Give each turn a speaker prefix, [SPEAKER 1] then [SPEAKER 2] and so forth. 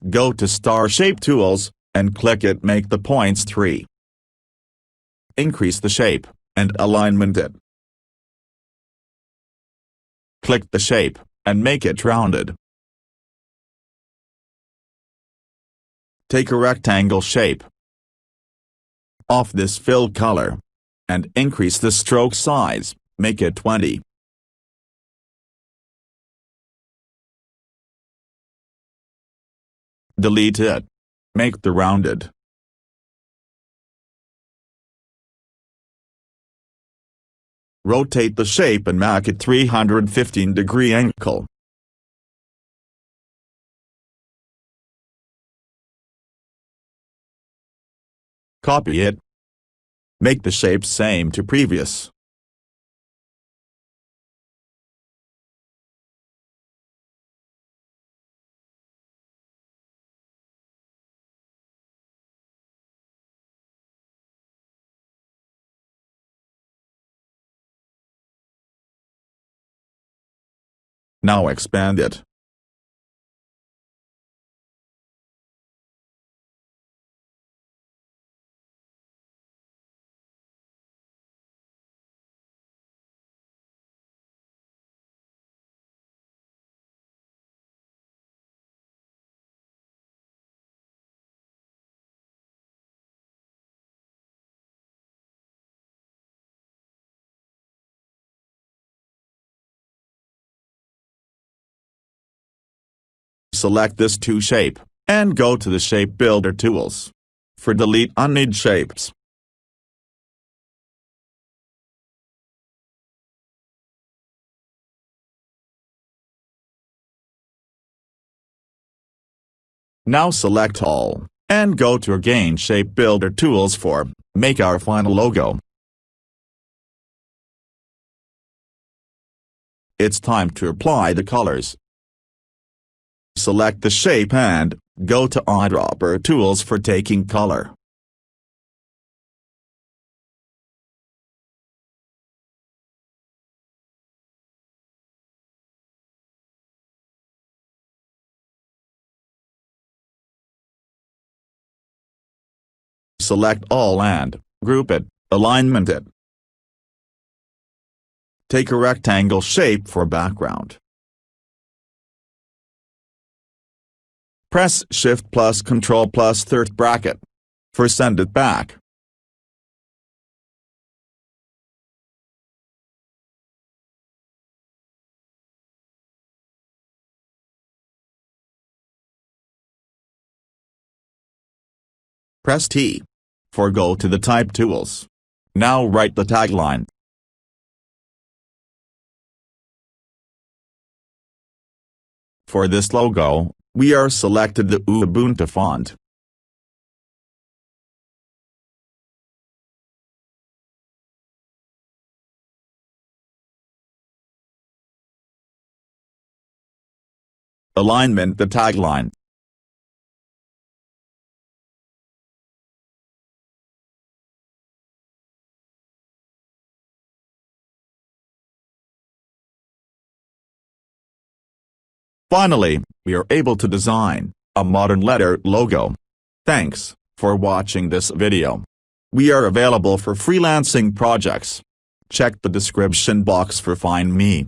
[SPEAKER 1] go to Star Shape Tools, and click it. Make the points 3. Increase the shape, and alignment it. Click the shape, and make it rounded. Take a rectangle shape. Off this fill color. And increase the stroke size, make it 20. Delete it. Make the rounded. Rotate the shape and make it 315-degree angle. Copy it. Make the shape same to previous. Now expand it. Select this 2 shape, and go to the Shape Builder tools. For delete unneeded shapes. Now select all, and go to again Shape Builder tools for make our final logo. It's time to apply the colors. Select the shape and go to eyedropper tools for taking color. Select all and group it, alignment it. Take a rectangle shape for background. Press Shift plus Control plus third bracket. For send it back. Press T. For go to the type tools. Now write the tagline. For this logo, we are selected the Ubuntu font. Alignment the tagline. Finally, we are able to design a modern letter logo. Thanks for watching this video. We are available for freelancing projects. Check the description box for Find Me.